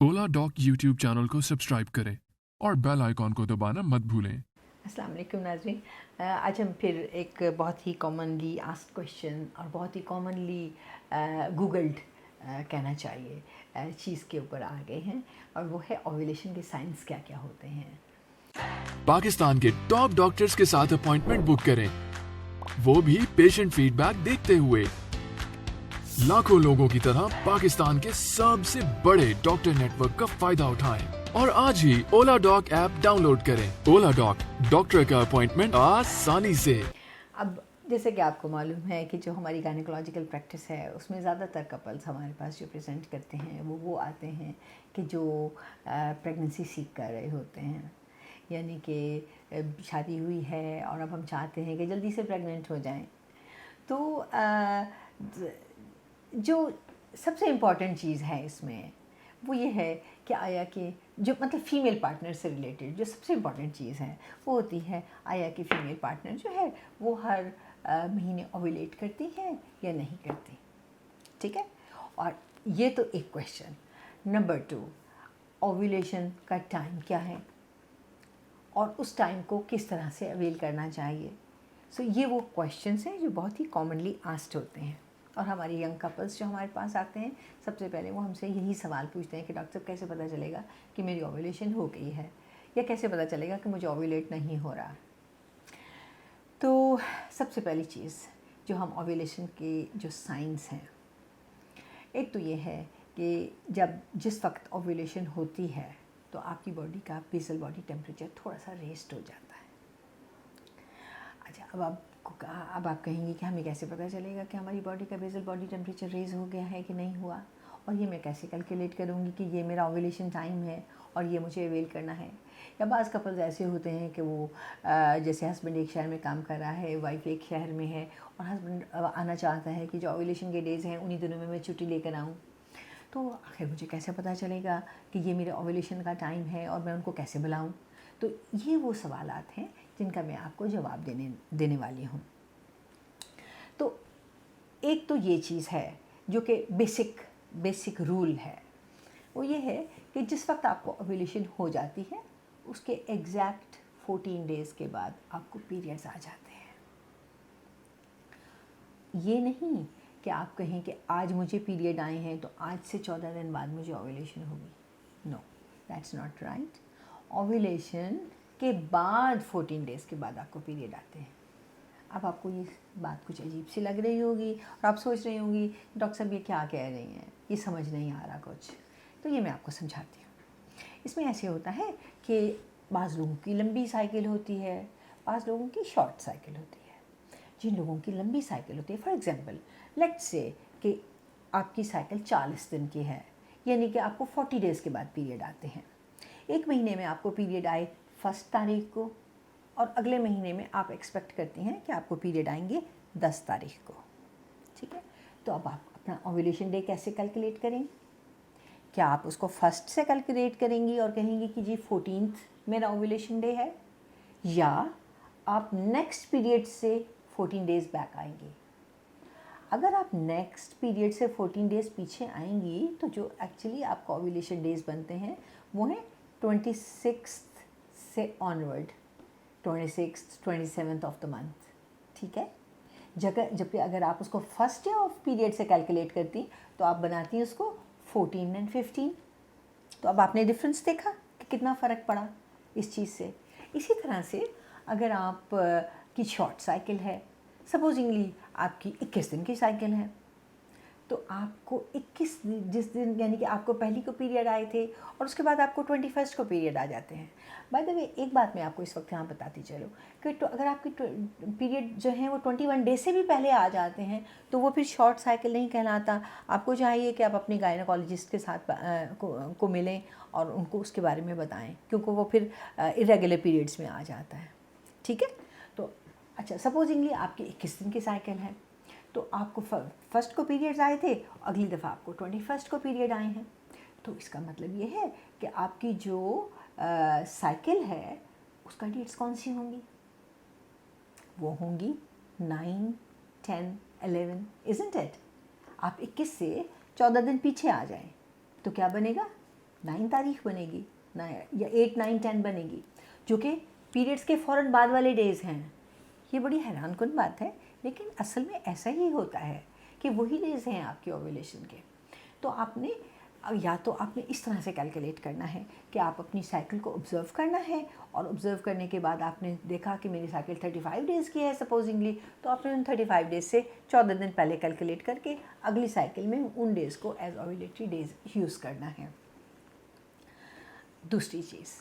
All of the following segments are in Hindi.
ओला डॉक यूट्यूब चैनल को सब्सक्राइब करें और बेल आइकॉन को दबाना मत भूलें। अस्सलाम वालेकुम नाज़रीन। आज हम फिर एक बहुत ही कॉमनली आस्क्ड क्वेश्चन और बहुत ही कॉमनली गूगल्ड कहना चाहिए चीज़ के ऊपर आ गए हैं, और वो है ओव्यूलेशन के साइंस क्या क्या होते हैं। पाकिस्तान के टॉप डॉक्टर्स के साथ अपॉइंटमेंट बुक करें, वो भी पेशेंट फीडबैक देखते हुए। लाखों लोगों की तरह पाकिस्तान के सबसे बड़े डॉक्टर नेटवर्क का फायदा उठाएं और आज ही ओला डॉक ऐप डाउनलोड करें। ओला डॉक, डॉक्टर का अपॉइंटमेंट आसानी से। अब जैसे कि आपको मालूम है कि जो हमारी गायनेकोलॉजिकल प्रैक्टिस है उसमें ज़्यादातर कपल्स हमारे पास जो प्रेजेंट करते हैं वो आते हैं कि जो प्रेगनेंसी सीख कर रहे होते हैं, यानी कि शादी हुई है और अब हम चाहते हैं कि जल्दी से प्रेग्नेंट हो जाएं। तो जो सबसे इम्पॉर्टेंट चीज़ है इसमें वो ये है कि आया कि जो मतलब फ़ीमेल पार्टनर से रिलेटेड जो सबसे इम्पॉर्टेंट चीज़ है वो होती है आया कि फ़ीमेल पार्टनर जो है वो हर महीने ओव्यूलेट करती है या नहीं करती। ठीक है, और ये तो एक क्वेश्चन। नंबर 2, ओव्यूलेशन का टाइम क्या है और उस टाइम को किस तरह से अवेल करना चाहिए। सो ये वो क्वेश्चंस हैं जो बहुत ही कॉमनली आस्क्ड होते हैं, और हमारे यंग कपल्स जो हमारे पास आते हैं सबसे पहले वो हमसे यही सवाल पूछते हैं कि डॉक्टर साहब कैसे पता चलेगा कि मेरी ओव्यूलेशन हो गई है, या कैसे पता चलेगा कि मुझे ओव्यूलेट नहीं हो रहा। तो सबसे पहली चीज़ जो हम ओव्यूलेशन के जो साइंस हैं, एक तो ये है कि जब जिस वक्त ओव्यूलेशन होती है तो आपकी बॉडी का बेसल बॉडी टेम्परेचर थोड़ा सा रेस्ट हो जाता है। अच्छा, अब आप कहेंगे कि हमें कैसे पता चलेगा कि हमारी बॉडी का बेसल बॉडी टेम्परेचर रेज़ हो गया है कि नहीं हुआ, और ये मैं कैसे कैलकुलेट करूँगी कि ये मेरा ओव्यूलेशन टाइम है और ये मुझे अवेल करना है। या बाज़ कपल्स ऐसे होते हैं कि वो जैसे हस्बैंड एक शहर में काम कर रहा है, वाइफ एक शहर में है, और हस्बैंड आना चाहता है कि जो ओव्यूलेशन के डेज़ हैं उन्हीं दिनों में मैं छुट्टी लेकर आऊँ। तो आखिर मुझे कैसे पता चलेगा कि ये मेरे ओव्यूलेशन का टाइम है और मैं उनको कैसे बुलाऊँ। तो ये वो सवालात हैं जिनका मैं आपको जवाब देने वाली हूँ। तो एक तो ये चीज़ है जो कि बेसिक रूल है, वो ये है कि जिस वक्त आपको ओव्यूलेशन हो जाती है उसके एग्जैक्ट 14 डेज़ के बाद आपको पीरियड्स आ जाते हैं। ये नहीं कि आप कहें कि आज मुझे पीरियड आए हैं तो आज से 14 दिन बाद मुझे ओव्यूलेशन होगी। No, that's not right. Ovulation के बाद 14 डेज़ के बाद आपको पीरियड आते हैं। अब आपको ये बात कुछ अजीब सी लग रही होगी और आप सोच रही होंगी डॉक्टर साहब ये क्या कह रही हैं, ये समझ नहीं आ रहा कुछ। तो ये मैं आपको समझाती हूँ। इसमें ऐसे होता है कि बाज़ लोगों की लंबी साइकिल होती है, बाज़ लोगों की शॉर्ट साइकिल होती है। जिन लोगों की लंबी साइकिल होती है, फॉर एग्ज़ाम्पल लेट्स से कि आपकी साइकिल 40 दिन की है, यानी कि आपको 40 डेज़ के बाद पीरियड आते हैं। एक महीने में आपको पीरियड आए 1 तारीख को, और अगले महीने में आप एक्सपेक्ट करती हैं कि आपको पीरियड आएंगे 10 तारीख को। ठीक है, तो अब आप अपना ओव्यूलेशन डे कैसे कैलकुलेट करेंगे? क्या आप उसको 1 से कैलकुलेट करेंगी और कहेंगी कि जी 14th मेरा ओव्यूलेशन डे है, या आप नेक्स्ट पीरियड से 14 डेज़ बैक आएंगी? अगर आप नेक्स्ट पीरियड से 14 डेज़ पीछे आएंगी तो जो एक्चुअली आपका ओव्यूलेशन डेज़ बनते हैं वो हैं 26 से onward, 26th 27th of the month. ठीक है, जबकि अगर आप उसको फर्स्ट डे ऑफ पीरियड से कैलकुलेट करती तो आप बनाती हैं उसको 14 एंड 15। तो अब आपने डिफरेंस देखा कि कितना फ़र्क पड़ा इस चीज़ से। इसी तरह से अगर आप की शॉर्ट साइकिल है, सपोजिंगली आपकी 21 दिन की साइकिल है, तो आपको 21 जिस दिन यानी कि आपको पहली को पीरियड आए थे और उसके बाद आपको 21st को पीरियड आ जाते हैं। बाय द वे एक बात मैं आपको इस वक्त यहाँ बताती चलूँ कि तो अगर आपकी पीरियड जो है वो 21 डेज से भी पहले आ जाते हैं तो वो फिर शॉर्ट साइकिल नहीं कहलाता। आपको चाहिए कि आप अपने गायनेकोलॉजिस्ट के साथ को मिलें और उनको उसके बारे में बताएं, क्योंकि वो फिर इरेगुलर पीरियड्स में आ जाता है। ठीक है, तो अच्छा, सपोजिंगली आपकी 21 दिन की साइकिल है, तो आपको फर्स्ट को पीरियड्स आए थे, अगली दफ़ा आपको 21st को पीरियड आए हैं। तो इसका मतलब ये है कि आपकी जो साइकिल है उसका डेट्स कौन सी होंगी? वो होंगी 9, 10, 11, इज़न्ट इट? आप 21 से 14 दिन पीछे आ जाएं तो क्या बनेगा? 9 तारीख बनेगी ना, या 8, 9, 10 बनेगी, जो कि पीरियड्स के फ़ौरन बाद वाले डेज़ हैं। ये बड़ी हैरानकुन बात है, लेकिन असल में ऐसा ही होता है कि वही डेज़ हैं आपके ओव्यूलेशन के। तो आपने या तो आपने इस तरह से कैलकुलेट करना है कि आप अपनी साइकिल को ऑब्ज़र्व करना है, और ऑब्ज़र्व करने के बाद आपने देखा कि मेरी साइकिल 35 डेज़ की है सपोजिंगली, तो आपने उन 35 डेज़ से 14 दिन पहले कैलकुलेट करके अगली साइकिल में उन डेज़ को एज ओव्यूलेटरी डेज़ यूज़ करना है। दूसरी चीज़,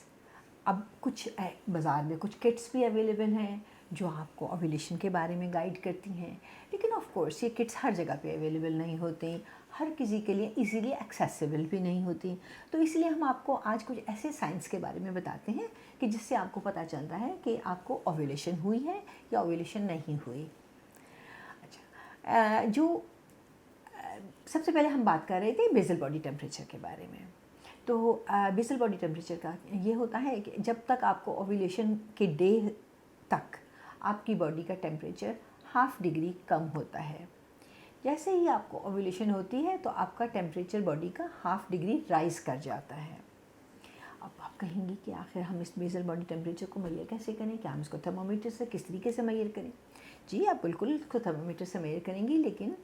अब कुछ बाज़ार में कुछ किट्स भी अवेलेबल हैं जो आपको ओव्यूलेशन के बारे में गाइड करती हैं, लेकिन ऑफ कोर्स ये किट्स हर जगह पे अवेलेबल नहीं होती, हर किसी के लिए इजीली एक्सेसिबल भी नहीं होती। तो इसलिए हम आपको आज कुछ ऐसे साइंस के बारे में बताते हैं कि जिससे आपको पता चलता है कि आपको ओव्यूलेशन हुई है या ओव्यूलेशन नहीं हुई। अच्छा, सबसे पहले हम बात कर रहे थे बेसल बॉडी टेम्परेचर के बारे में। तो बेसल बॉडी टेम्परेचर का ये होता है कि जब तक आपको ओव्यूलेशन के डे तक आपकी बॉडी का टेम्परेचर 1/2 डिग्री कम होता है। जैसे ही आपको ओव्यूलेशन होती है तो आपका टेम्परेचर बॉडी का 1/2 डिग्री राइज कर जाता है। अब आप कहेंगी कि आखिर हम इस बेसल बॉडी टेम्परेचर को मेजर कैसे करें, क्या हम इसको थर्मोमीटर से किस तरीके से मेजर करें? जी, आप बिल्कुल इसको थर्मोमीटर से मेजर करेंगी, लेकिन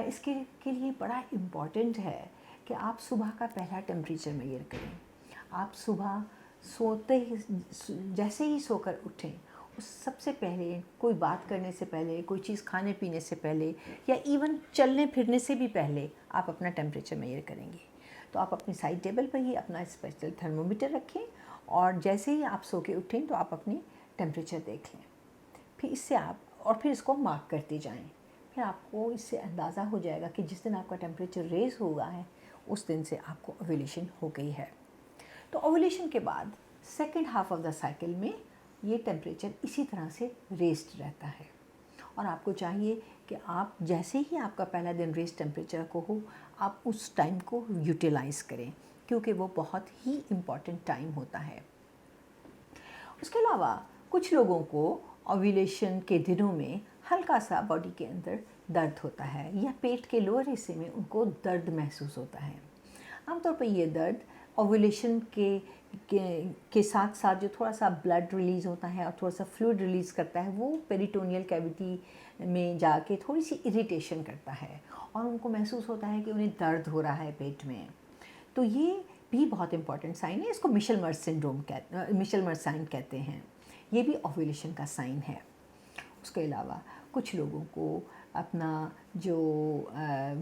इसके लिए बड़ा इम्पॉर्टेंट है कि आप सुबह का पहला टेम्परेचर मेजर करें। आप सुबह सोते ही जैसे ही सोकर उठें, उस सबसे पहले कोई बात करने से पहले, कोई चीज़ खाने पीने से पहले, या इवन चलने फिरने से भी पहले आप अपना टेम्परेचर मेजर करेंगे। तो आप अपनी साइड टेबल पर ही अपना स्पेशल थर्मोमीटर रखें, और जैसे ही आप सो के उठें तो आप अपनी टेम्परेचर देख लें। फिर इसको मार्क करते जाएं। फिर आपको इससे अंदाज़ा हो जाएगा कि जिस दिन आपका टेम्परेचर रेज़ हुआ है उस दिन से आपको ओव्यूलेशन हो गई है। तो ओव्यूलेशन के बाद second half of the cycle में ये टेम्परेचर इसी तरह से रेस्ड रहता है, और आपको चाहिए कि आप जैसे ही आपका पहला दिन रेस्ट टेम्परेचर को हो, आप उस टाइम को यूटिलाइज़ करें, क्योंकि वो बहुत ही इम्पॉर्टेंट टाइम होता है। उसके अलावा कुछ लोगों को ओव्यूलेशन के दिनों में हल्का सा बॉडी के अंदर दर्द होता है, या पेट के लोअर हिस्से में उनको दर्द महसूस होता है। आमतौर पर ये दर्द ओव्यूलेशन के साथ साथ जो थोड़ा सा ब्लड रिलीज़ होता है और थोड़ा सा फ्लूइड रिलीज़ करता है, वो पेरिटोनियल कैविटी में जाके थोड़ी सी इरिटेशन करता है, और उनको महसूस होता है कि उन्हें दर्द हो रहा है पेट में। तो ये भी बहुत इंपॉर्टेंट साइन है। इसको मिशेलमर्स साइन कहते हैं। ये भी ओव्यूलेशन का साइन है। उसके अलावा कुछ लोगों को अपना जो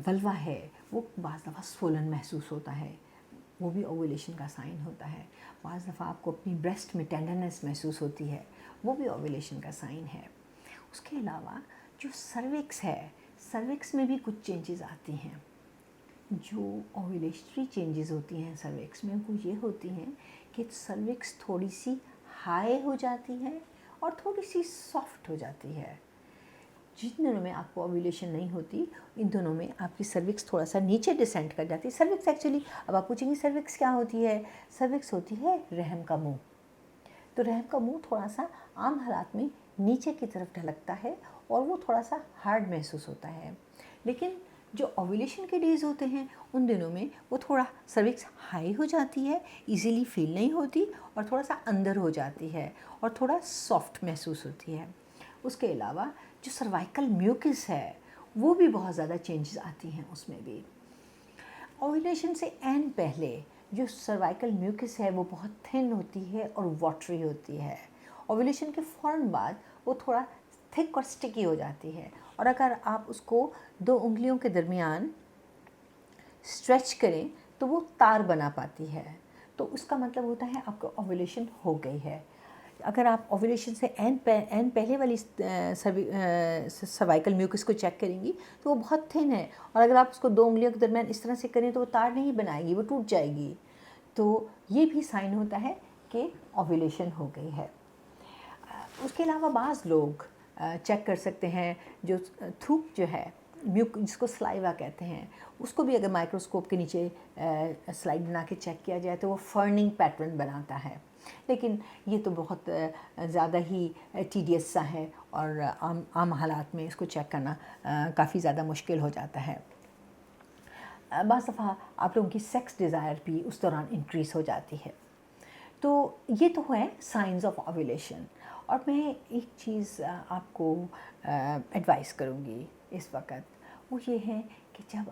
वल्वा है वो बाज़ दफ़ा स्वोलन महसूस होता है, वो भी ओव्यूलेशन का साइन होता है। बाज़ दफ़ा आपको अपनी ब्रेस्ट में टेंडरनेस महसूस होती है, वो भी ओव्यूलेशन का साइन है। उसके अलावा जो सर्विक्स है, सर्विक्स में भी कुछ चेंजेस आती हैं। जो ओव्यूलेटरी चेंजेस होती हैं सर्विक्स में, वो ये होती हैं कि सर्विक्स थोड़ी सी हाई हो जाती है और थोड़ी सी सॉफ्ट हो जाती है। जिन दिनों में आपको ओव्यूलेशन नहीं होती, इन दोनों में आपकी सर्विक्स थोड़ा सा नीचे डिसेंड कर जाती है। सर्विक्स एक्चुअली, अब आप पूछेंगे सर्विक्स क्या होती है? सर्विक्स होती है रहम का मुंह। तो रहम का मुंह थोड़ा सा आम हालात में नीचे की तरफ ढलकता है और वो थोड़ा सा हार्ड महसूस होता है। लेकिन जो ओव्यूलेशन के डेज़ होते हैं उन दिनों में वो थोड़ा सर्विक्स हाई हो जाती है, इजीली फील नहीं होती, और थोड़ा सा अंदर हो जाती है और थोड़ा सॉफ्ट महसूस होती है। उसके अलावा जो सर्वाइकल म्यूकस है वो भी बहुत ज़्यादा चेंजेस आती हैं उसमें भी। ओव्यूलेशन से एन पहले जो सर्वाइकल म्यूकस है वो बहुत थिन होती है और वाटरी होती है। ओव्यूलेशन के फ़ौरन बाद वो थोड़ा थिक और स्टिकी हो जाती है, और अगर आप उसको 2 उंगलियों के दरमियान स्ट्रेच करें तो वो तार बना पाती है। तो उसका मतलब होता है आपका ओव्यूलेशन हो गई है। अगर आप ओव्यूलेशन से एन पहले वाली सर्वाइकल म्यूकस को चेक करेंगी तो वो बहुत थिन है, और अगर आप उसको 2 उंगलियों के दरमियान इस तरह से करें तो वो तार नहीं बनाएगी, वो टूट जाएगी। तो ये भी साइन होता है कि ओव्यूलेशन हो गई है। उसके अलावा बाज़ लोग चेक कर सकते हैं जो थूक जो है, जिसको स्लाइवा कहते हैं, उसको भी अगर माइक्रोस्कोप के नीचे स्लाइड बना के चेक किया जाए तो वो फर्निंग पैटर्न बनाता है। लेकिन ये तो बहुत ज़्यादा ही टीडियस सा है, और आम हालात में इसको चेक करना काफ़ी ज़्यादा मुश्किल हो जाता है। बाज़ दफ़ा आप लोगों की सेक्स डिज़ायर भी उस दौरान इंक्रीज़ हो जाती है। तो ये तो है साइंस ऑफ ओव्यूलेशन। और मैं एक चीज़ आपको एडवाइस करूँगी इस वक्त, वो ये है कि जब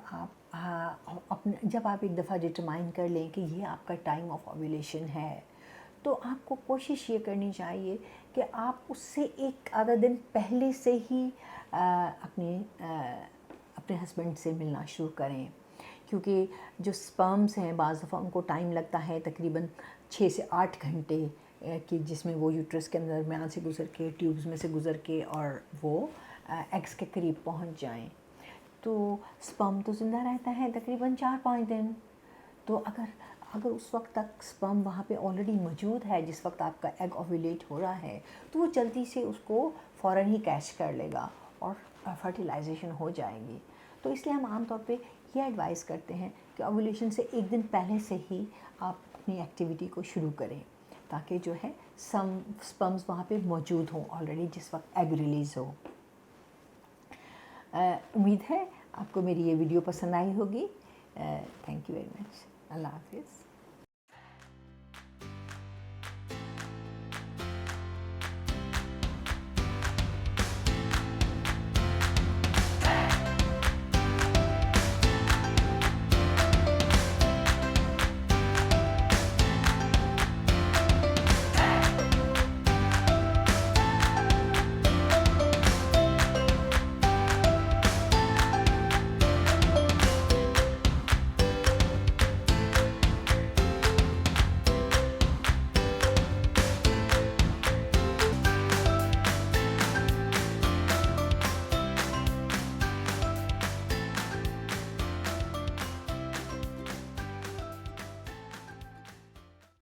आप एक दफ़ा डिटरमाइन कर लें कि ये आपका टाइम ऑफ ओव्यूलेशन है, तो आपको कोशिश ये करनी चाहिए कि आप उससे एक आधा दिन पहले से ही अपने हस्बैंड से मिलना शुरू करें, क्योंकि जो स्पर्म्स हैं बाज़ दफ़ा उनको टाइम लगता है तकरीबन 6 से 8 घंटे कि जिसमें वो यूट्रस के अंदर दरमियान से गुज़र के, ट्यूब्स में से गुज़र के और वो एग्स के करीब पहुंच जाएं। तो स्पर्म तो ज़िंदा रहता है तकरीबन 4-5 दिन। तो अगर उस वक्त तक स्पर्म वहाँ पे ऑलरेडी मौजूद है जिस वक्त आपका एग ओव्यूलेट हो रहा है, तो वो जल्दी से उसको फ़ौरन ही कैच कर लेगा और फर्टिलाइजेशन हो जाएगी। तो इसलिए हम आम तौर पे ये एडवाइस करते हैं कि ओव्यूलेशन से एक दिन पहले से ही आप अपनी एक्टिविटी को शुरू करें, ताकि जो है स्पर्म्स वहाँ पे मौजूद हों ऑलरेडी जिस वक्त एग रिलीज़ हो। उम्मीद है आपको मेरी ये वीडियो पसंद आई होगी। Thank you very much. अल्लाह हाफिज़।